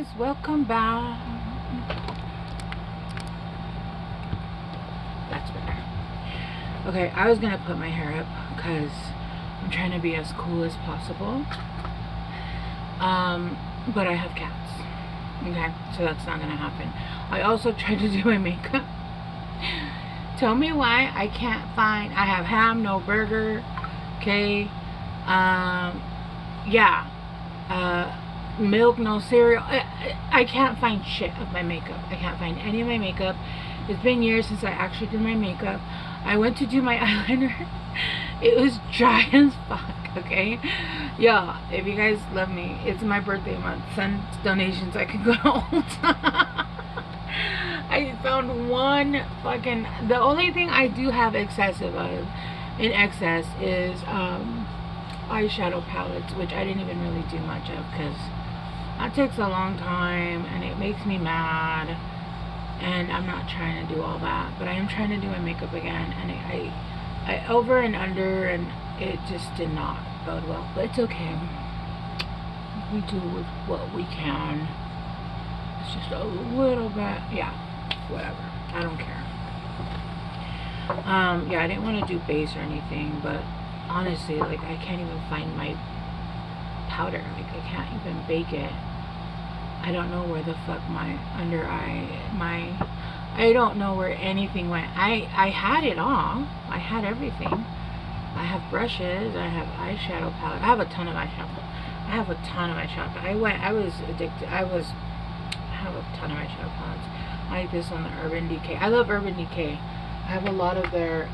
guys, welcome back. That's better. Okay, I was gonna put my hair up because I'm trying to be as cool as possible. But I have cats. Okay, so that's not gonna happen. I also tried to do my makeup. Tell me why I can't find. I have ham, no burger. Okay. Yeah. Milk, no cereal. I can't find shit of my makeup. I can't find any of my makeup. It's been years since I actually did my makeup. I went to do my eyeliner. It was dry as fuck, okay? Yeah, if you guys love me, it's my birthday month. Send donations. I can go to Ulta. I found one fucking... The only thing I do have excessive of, in excess, is eyeshadow palettes, which I didn't even really do much of because that takes a long time and it makes me mad, and I'm not trying to do all that. But I am trying to do my makeup again, and I over and under, and it just did not bode well, but it's okay. We do with what we can. It's just a little bit, yeah, whatever, I don't care. Yeah, I didn't want to do base or anything, but honestly, like, I can't even find my powder. Like, I can't even bake it. I don't know where the fuck my under eye, I don't know where anything went. I had it all. I had everything. I have brushes. I have eyeshadow palette. I have a ton of eyeshadow. I was addicted. I have a ton of eyeshadow palettes. I like this one, the Urban Decay. I love Urban Decay. I have a lot of their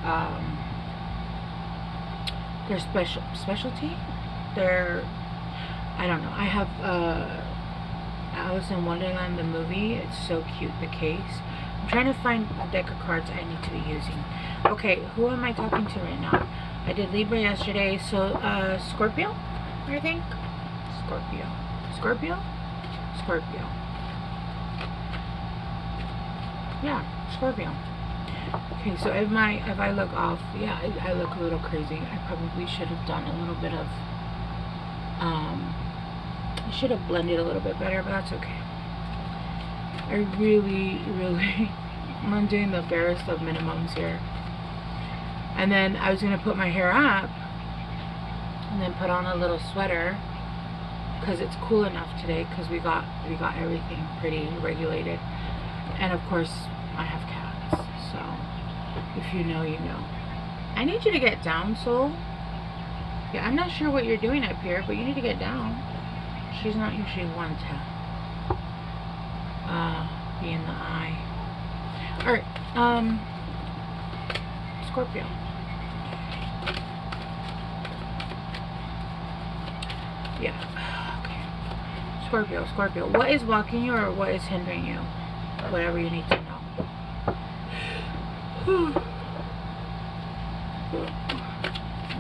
specialty. I don't know. I have Alice in Wonderland, the movie. It's so cute, the case. I'm trying to find a deck of cards I need to be using. Okay, who am I talking to right now? I did Libra yesterday, so Scorpio, I think. Scorpio. Yeah, Scorpio. Okay, so if I look off, yeah, I look a little crazy. I probably should have done a little bit of I should have blended a little bit better, but that's okay. I really I'm doing the barest of minimums here. And then I was gonna put my hair up and then put on a little sweater because it's cool enough today, because we got everything pretty regulated. And of course I have cats, so if you know, you know. I need you to get down, Soul. Yeah, I'm not sure what you're doing up here, but you need to get down. She's not usually one to be in the eye. Alright, Scorpio. Yeah, okay. Scorpio. What is blocking you, or what is hindering you? Whatever you need to know.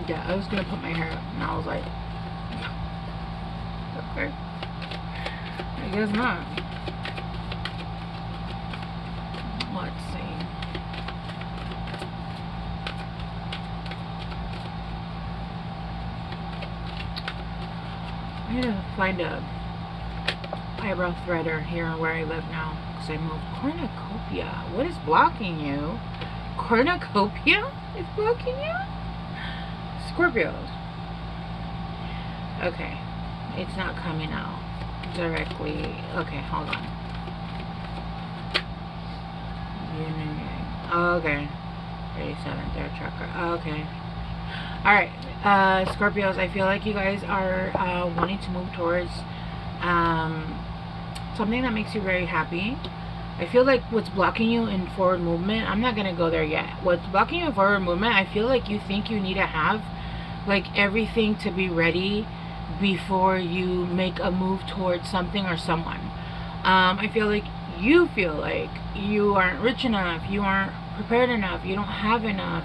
Yeah, I was gonna put my hair up, and I was like, okay, I guess not. Let's see. I need to find a eyebrow threader here where I live now, because I moved. Cornucopia. What is blocking you? Cornucopia is blocking you? Scorpios. Okay. It's not coming out directly. Okay, hold on. Okay. 37, third chakra. Okay. Alright. Scorpios, I feel like you guys are wanting to move towards something that makes you very happy. I feel like what's blocking you in forward movement, I'm not going to go there yet. What's blocking you in forward movement, I feel like you think you need to have like everything to be ready before you make a move towards something or someone. I feel like you aren't rich enough, you aren't prepared enough, you don't have enough.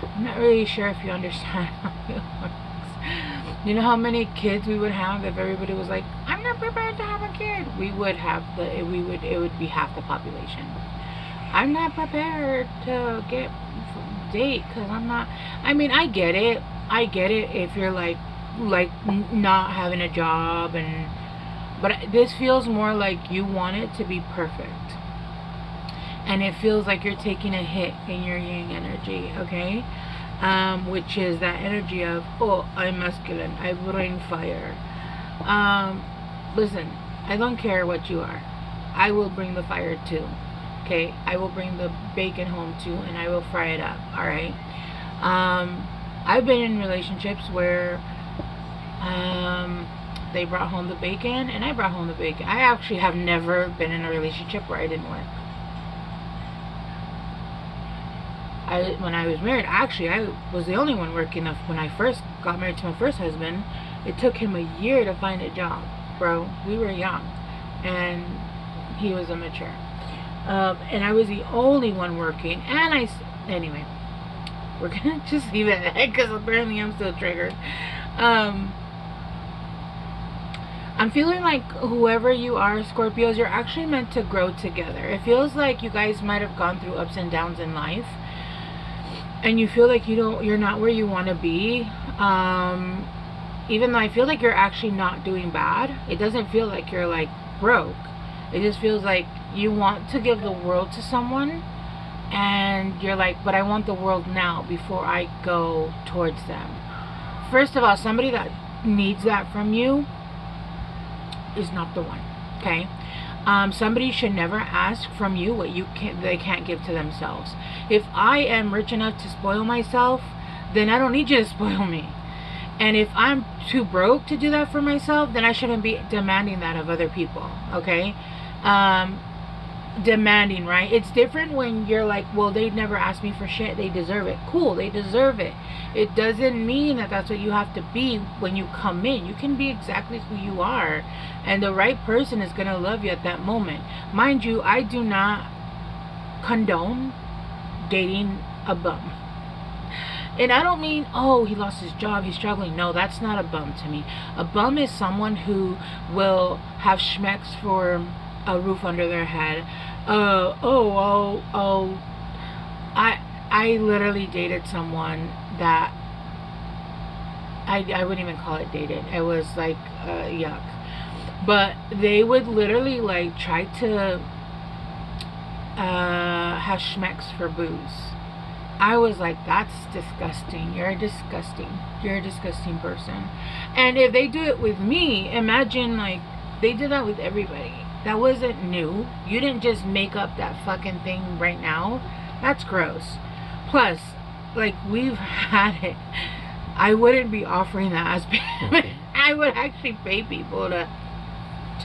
I'm not really sure if you understand how it works. You know how many kids we would have if everybody was like, I'm not prepared to have a kid? We would have it would be half the population. I'm not prepared to date because I'm not. I mean, I get it if you're like not having a job and But this feels more like you want it to be perfect. And it feels like you're taking a hit in your yang energy, okay? Which is that energy of, oh, I'm masculine, I bring fire. Listen, I don't care what you are. I will bring the fire too. Okay, I will bring the bacon home too, and I will fry it up. All right. I've been in relationships where they brought home the bacon, and I brought home the bacon. I actually have never been in a relationship where I didn't work. When I was married, actually, I was the only one working. When I first got married to my first husband, it took him a year to find a job, bro. We were young, and he was immature. And I was the only one working. And anyway, we're gonna just leave it at that because apparently I'm still triggered. I'm feeling like whoever you are, Scorpios, you're actually meant to grow together. It feels like you guys might have gone through ups and downs in life, and you feel like you're not where you want to be. Even though I feel like you're actually not doing bad, it doesn't feel like you're like broke. It just feels like you want to give the world to someone, and you're like, but I want the world now before I go towards them. First of all, somebody that needs that from you is not the one. Okay. Somebody should never ask from you what they can't give to themselves. If I am rich enough to spoil myself, then I don't need you to spoil me. And if I'm too broke to do that for myself, then I shouldn't be demanding that of other people. Okay. Demanding, right? It's different when you're like, well, they'd never ask me for shit, they deserve it. Cool, they deserve it. It doesn't mean that that's what you have to be when you come in. You can be exactly who you are, and the right person is going to love you at that moment. Mind you, I do not condone dating a bum. And I don't mean, oh, he lost his job, he's struggling. No, that's not a bum to me. A bum is someone who will have schmecks for a roof under their head. I literally dated someone that I wouldn't even call it dated. It was like yuck. But they would literally like try to have schmecks for booze. I was like, that's disgusting. You're a disgusting person. And if they do it with me, imagine like they did that with everybody. That wasn't new. You didn't just make up that fucking thing right now. That's gross. Plus, like, we've had it. I wouldn't be offering that as payment. I would actually pay people to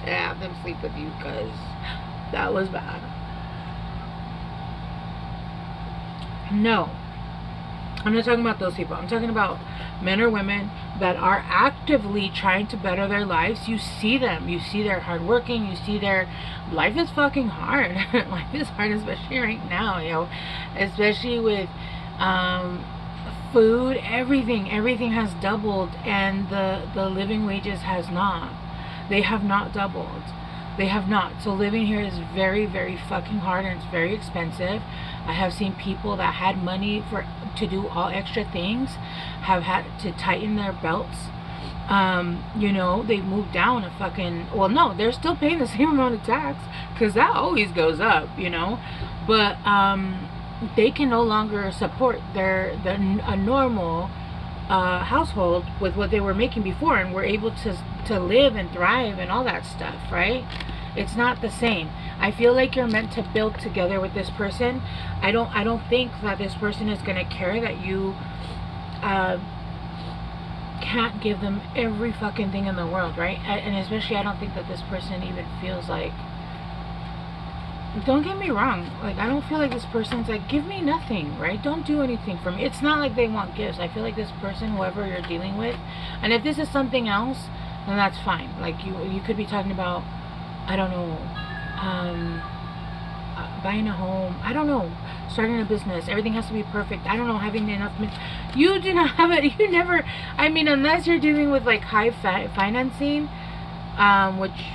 have them sleep with you because that was bad. No, I'm not talking about those people. I'm talking about men or women that are actively trying to better their lives. You see them. You see they're hardworking. You see their life is fucking hard. Life is hard, especially right now, especially with food, everything has doubled, and the living wages has not. They have not doubled. They have not. So living here is very, very fucking hard, and it's very expensive. I have seen people that had money to do all extra things have had to tighten their belts. They've moved down a fucking, well, no, they're still paying the same amount of tax because that always goes up, but they can no longer support a normal household with what they were making before, and were able to live and thrive and all that stuff, right? It's not the same. I feel like you're meant to build together with this person. I don't think that this person is going to care that you can't give them every fucking thing in the world, right? And especially, I don't think that this person even feels like, don't get me wrong, like, I don't feel like this person's like, give me nothing, right? Don't do anything for me. It's not like they want gifts. I feel like this person, whoever you're dealing with, and if this is something else, then that's fine. Like, you could be talking about, I don't know, buying a home, I don't know, starting a business, everything has to be perfect, I don't know, having enough, you do not have it, you never, I mean, unless you're dealing with like high financing, which,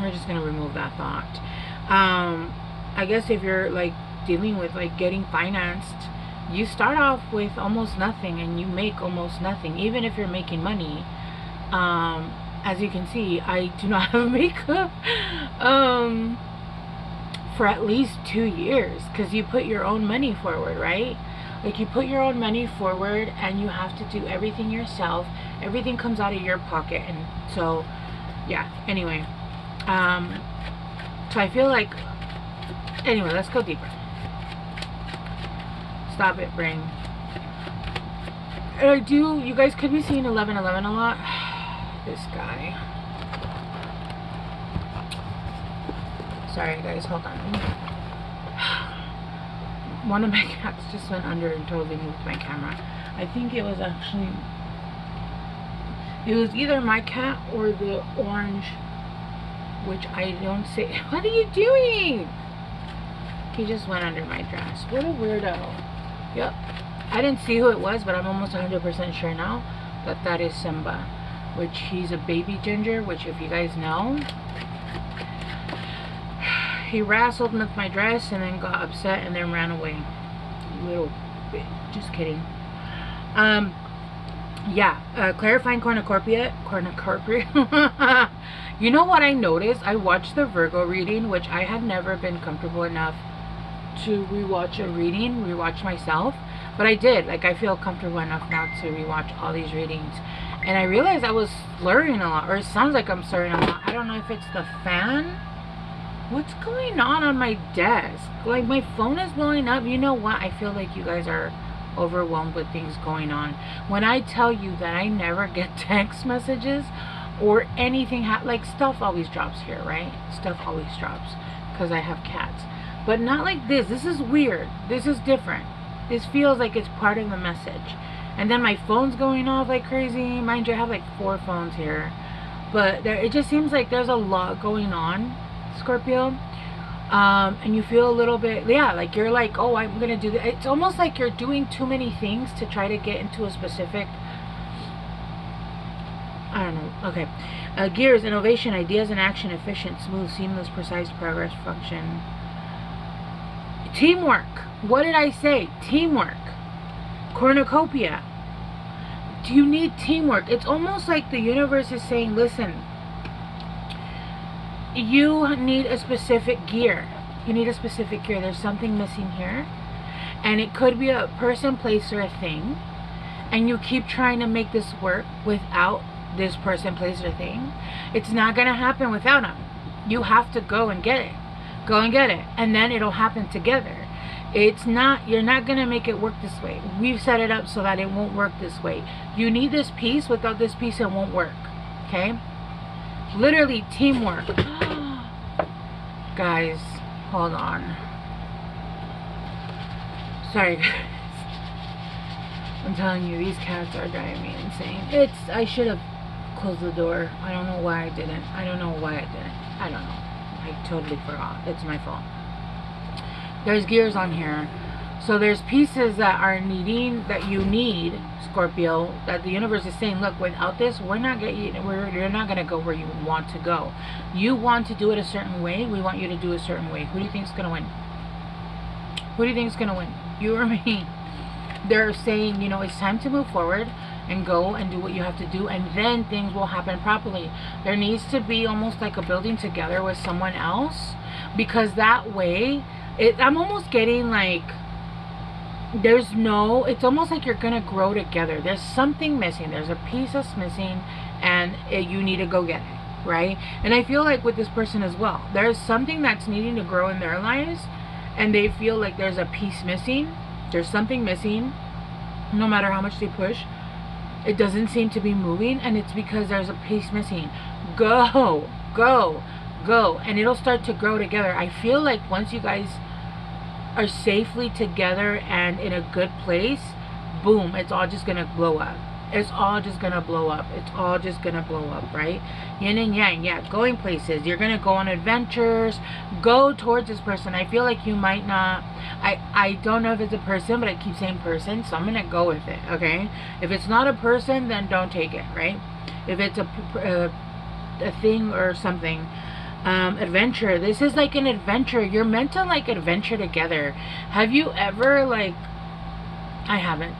we're just gonna remove that thought. I guess if you're like dealing with like getting financed, you start off with almost nothing and you make almost nothing, even if you're making money. as you can see, I do not have makeup for at least 2 years, because you put your own money forward, right? Like, you put your own money forward and you have to do everything yourself. Everything comes out of your pocket. And so, yeah, anyway. So I feel like, anyway, let's go deeper. Stop it, brain. And I do, you guys could be seeing 1111 a lot. This guy. Sorry guys, hold on. One of my cats just went under and totally moved my camera. I think it was actually, it was either my cat or the orange, which I don't say. What are you doing? He just went under my dress. What a weirdo. Yep. I didn't see who it was, but I'm almost 100% sure now that that is Simba, which he's a baby ginger, which if you guys know, he wrestled with my dress and then got upset and then ran away. Little bit. Just kidding. Yeah, clarifying cornucopia. You know what I noticed? I watched the Virgo reading, which I had never been comfortable enough to rewatch a reading, rewatch myself. But I did. Like, I feel comfortable enough now to rewatch all these readings. And I realized I was slurring a lot, or it sounds like I'm slurring a lot. I don't know if it's the fan. What's going on my desk? Like, my phone is blowing up. You know what? I feel like you guys are overwhelmed with things going on. When I tell you that I never get text messages or anything, like, stuff always drops here, right? Stuff always drops because I have cats. But not like this. This is weird. This is different. This feels like it's part of the message. And then my phone's going off like crazy. Mind you, I have like 4 phones here. But it just seems like there's a lot going on, Scorpio. And you feel a little bit, yeah, like you're like, oh, I'm going to do that. It's almost like you're doing too many things to try to get into a specific, I don't know. Okay. Gears, innovation, ideas in action, efficient, smooth, seamless, precise, progress, function. Teamwork. What did I say? Teamwork. Cornucopia. Do you need teamwork? It's almost like the universe is saying, listen, you need a specific gear. You need a specific gear. There's something missing here. And it could be a person, place, or a thing. And you keep trying to make this work without this person, place, or thing. It's not going to happen without them. You have to go and get it. Go and get it. And then it'll happen together. It's not, you're not going to make it work this way. We've set it up so that it won't work this way. You need this piece. Without this piece, it won't work. Okay? Literally teamwork. Guys, hold on. Sorry, guys. I'm telling you, these cats are driving me insane. I should have closed the door. I don't know why I didn't. I don't know why I didn't. I don't know. I totally forgot. It's my fault. There's gears on here. So there's pieces that you need, Scorpio, that the universe is saying, look, without this, you're not going to go where you want to go. You want to do it a certain way. We want you to do it a certain way. Who do you think is going to win? Who do you think is going to win? You or me? They're saying, you know, it's time to move forward and go and do what you have to do, and then things will happen properly. There needs to be almost like a building together with someone else, because that way, I'm almost getting like, it's almost like you're gonna grow together. There's something missing. There's a piece that's missing, and you need to go get it, right? And I feel like with this person as well, there's something that's needing to grow in their lives, and they feel like there's a piece missing. There's something missing. No matter how much they push, it doesn't seem to be moving, and it's because there's a piece missing. Go, and it'll start to grow together. I feel like once you guys are safely together and in a good place, boom, it's all just gonna blow up. It's all just gonna blow up. It's all just gonna blow up, right? Yin and yang, yeah, going places. You're gonna go on adventures. Go towards this person. I feel like you might not, I don't know if it's a person, but I keep saying person, so I'm gonna go with it, okay? If it's not a person, then don't take it, right? If it's a thing or something, adventure. This is like an adventure. You're meant to like adventure together. Have you ever, like, I haven't.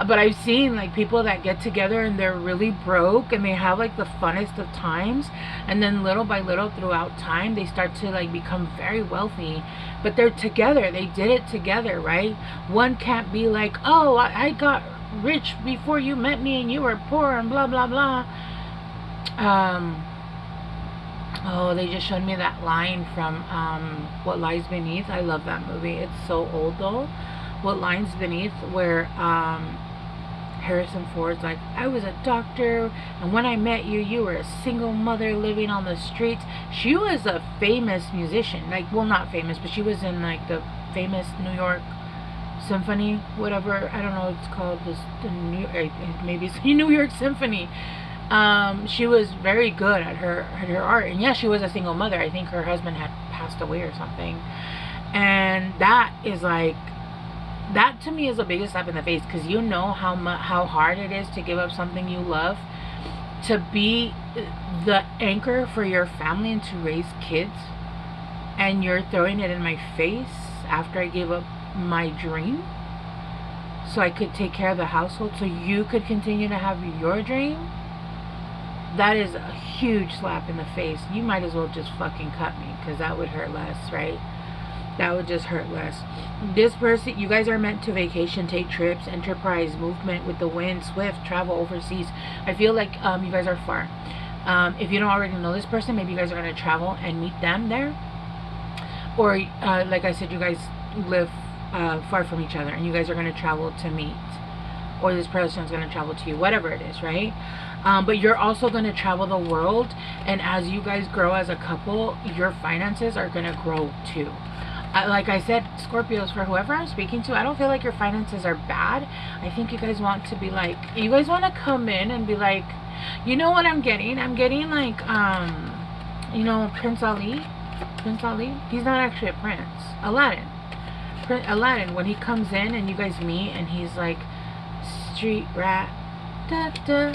But I've seen like people that get together and they're really broke and they have like the funnest of times, and then little by little throughout time they start to like become very wealthy, but they're together, they did it together, right? One can't be like, oh, I got rich before you met me and you were poor and blah blah blah. Oh, they just showed me that line from What Lies Beneath. I love that movie. It's so old though. What Lies Beneath, where Harrison Ford's like, I was a doctor, and when I met you, you were a single mother living on the streets. She was a famous musician. Like, well, not famous, but she was in like the famous New York Symphony, whatever. I don't know what it's called. Maybe it's New York Symphony. She was very good at her art, and yeah, she was a single mother. I think her husband had passed away or something, and that is like, that to me is the biggest slap in the face, because you know how hard it is to give up something you love, to be the anchor for your family and to raise kids, and you're throwing it in my face after I gave up my dream so I could take care of the household so you could continue to have your dream. That is a huge slap in the face. You might as well just fucking cut me, because that would hurt less, right? That would just hurt less. This person, you guys are meant to vacation, take trips, enterprise, movement with the wind, swift, travel overseas. I feel like you guys are far. If you don't already know this person, maybe you guys are going to travel and meet them there. Or, like I said, you guys live far from each other and you guys are going to travel to meet. Or this person is going to travel to you, whatever it is, right? But you're also going to travel the world, and as you guys grow as a couple, your finances are going to grow too. Like I said, Scorpios, for whoever I'm speaking to, I don't feel like your finances are bad. I think you guys want to be like, you guys want to come in and be like, you know what I'm getting? I'm getting like, you know, Prince Ali. Prince Ali? He's not actually a prince. Aladdin. Aladdin, when he comes in and you guys meet and he's like, street rat, da da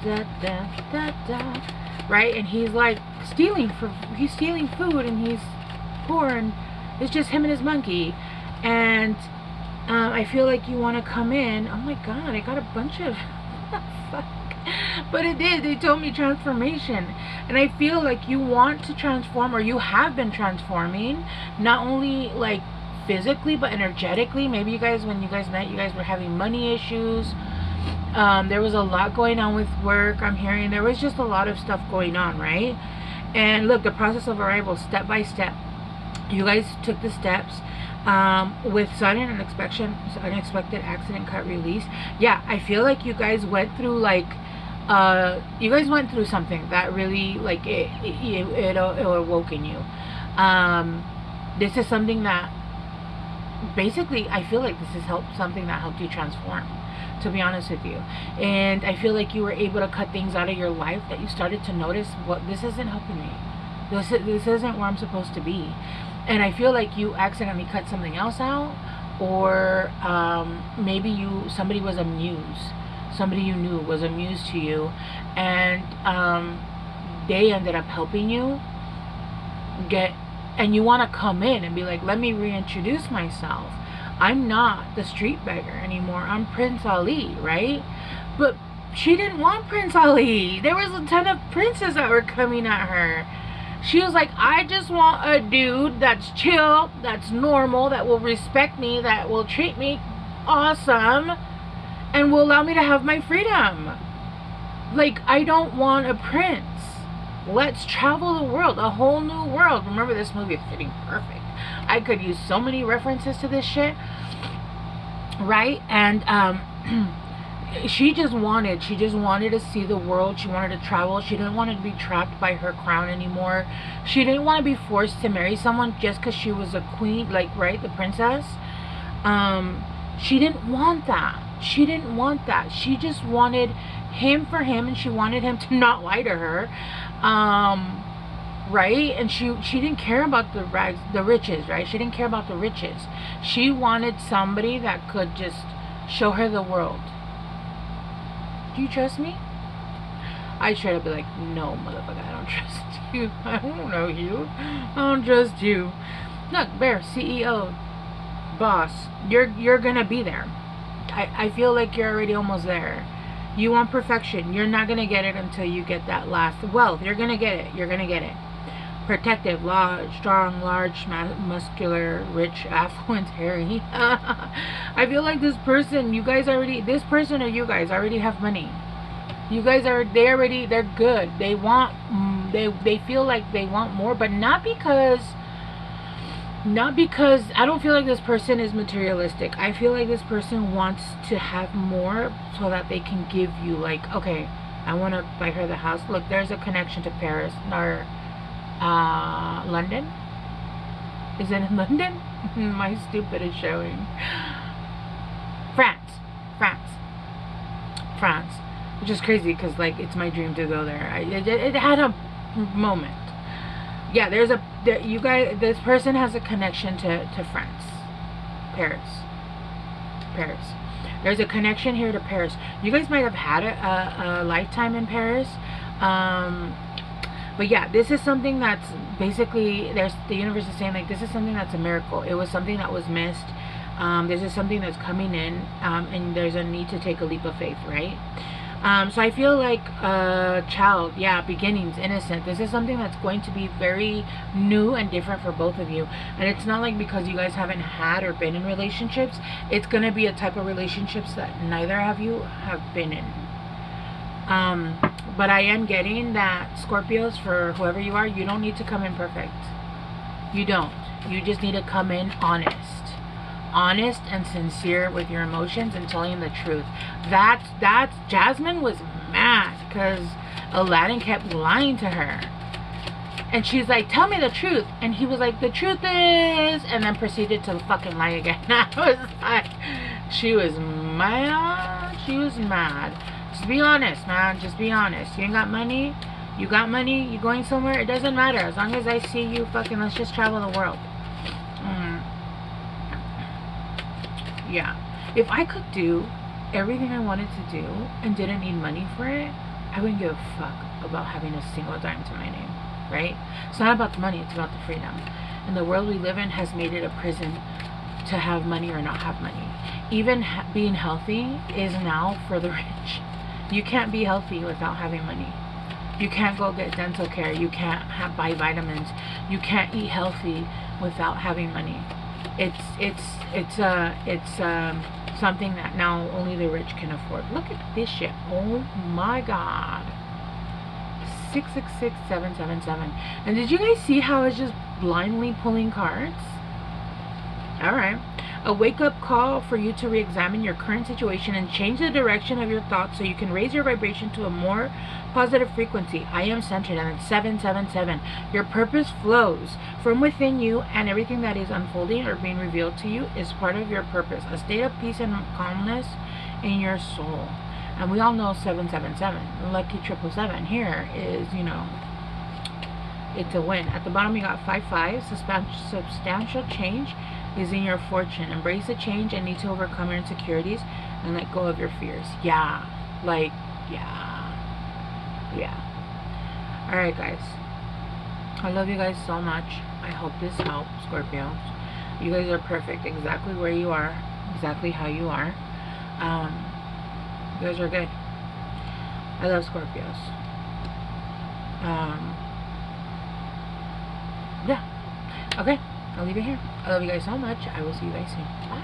da da da da, right? And he's like stealing food, and he's poor, and it's just him and his monkey. And I feel like you want to come in. Oh my god, I got a bunch of fuck. But it did, they told me transformation, and I feel like you want to transform, or you have been transforming, not only like physically but energetically. Maybe you guys, when you guys met, you guys were having money issues. There was a lot going on with work. I'm hearing there was just a lot of stuff going on, right? And look, the process of arrival, step by step, you guys took the steps with sudden unexpected accident, cut, release. Yeah, I feel like you guys went through like you guys went through something that really like it awoke in you. This is something that basically, I feel like this is something that helped you transform, to be honest with you. And I feel like you were able to cut things out of your life that you started to notice, what, this isn't helping me, this isn't where I'm supposed to be. And I feel like you accidentally cut something else out, or maybe somebody was a muse, somebody you knew was a muse to you, and they ended up helping you get, and you want to come in and be like, let me reintroduce myself. I'm not the street beggar anymore. I'm Prince Ali, right? But she didn't want Prince Ali. There was a ton of princes that were coming at her. She was like, I just want a dude that's chill, that's normal, that will respect me, that will treat me awesome, and will allow me to have my freedom. Like, I don't want a prince. Let's travel the world, a whole new world. Remember, this movie is fitting perfect. I could use so many references to this shit, right? And she just wanted to see the world. She wanted to travel. She didn't want to be trapped by her crown anymore. She didn't want to be forced to marry someone just because she was a queen, like, right, the princess. She didn't want that. She didn't want that. She just wanted him for him, and she wanted him to not lie to her. Right? And she didn't care about the riches, right? She didn't care about the riches. She wanted somebody that could just show her the world. Do you trust me? I try to be like, no, motherfucker, I don't trust you. I don't know you. I don't trust you. Look, Bear, CEO, boss, you're gonna be there. I feel like you're already almost there. You want perfection. You're not going to get it until you get that last wealth. You're going to get it. You're going to get it. Protective, large, strong, large, muscular, rich, affluent, hairy. I feel like this person, you guys already, this person or you guys already have money. You guys are, they're good. They want, they feel like they want more, but not because I don't feel like this person is materialistic. I feel like this person wants to have more so that they can give you, like, okay, I want to buy her the house. Look, there's a connection to Paris or London. Is it in London? My stupid is showing. France, which is crazy because, like, it's my dream to go there. It had a moment. Yeah, you guys, this person has a connection to France. Paris. There's a connection here to Paris. You guys might have had a lifetime in Paris. But yeah, this is something that's basically, the universe is saying, like, this is something that's a miracle. It was something that was missed. This is something that's coming in, and there's a need to take a leap of faith, right? So I feel like child, yeah, beginnings, innocent. This is something that's going to be very new and different for both of you. And it's not like because you guys haven't had or been in relationships, it's going to be a type of relationships that neither of you have been in. But I am getting that, Scorpios, for whoever you are, you don't need to come in perfect. You don't. You just need to come in honest and sincere with your emotions and telling the truth. That's Jasmine was mad because Aladdin kept lying to her, and she's like, tell me the truth, and he was like, the truth is, and then proceeded to fucking lie again. I was like, she was mad. Just be honest, man. Just be honest. You ain't got money, you got money, you going somewhere, it doesn't matter. As long as I see you, fucking, let's just travel the world. Yeah, if I could do everything I wanted to do and didn't need money for it, I wouldn't give a fuck about having a single dime to my name, right? It's not about the money, it's about the freedom. And the world we live in has made it a prison to have money or not have money. Even being healthy is now for the rich. You can't be healthy without having money. You can't go get dental care. You can't buy vitamins. You can't eat healthy without having money. It's something that now only the rich can afford. Look at this shit. Oh my god. 666777. And did you guys see how it's just blindly pulling cards? Alright. A wake-up call for you to re-examine your current situation and change the direction of your thoughts so you can raise your vibration to a more positive frequency. I am centered, and it's 777. Your purpose flows from within you, and everything that is unfolding or being revealed to you is part of your purpose. A state of peace and calmness in your soul. And we all know 777. Lucky 777 here is, you know, it's a win. At the bottom you got 55. Substantial change is in your fortune. Embrace the change and need to overcome your insecurities and let go of your fears. Yeah. Like, yeah. Alright, guys. I love you guys so much. I hope this helped, Scorpios. You guys are perfect exactly where you are. Exactly how you are. You guys are good. I love Scorpios. Yeah. Okay. I'll leave it here. I love you guys so much. I will see you guys soon. Bye.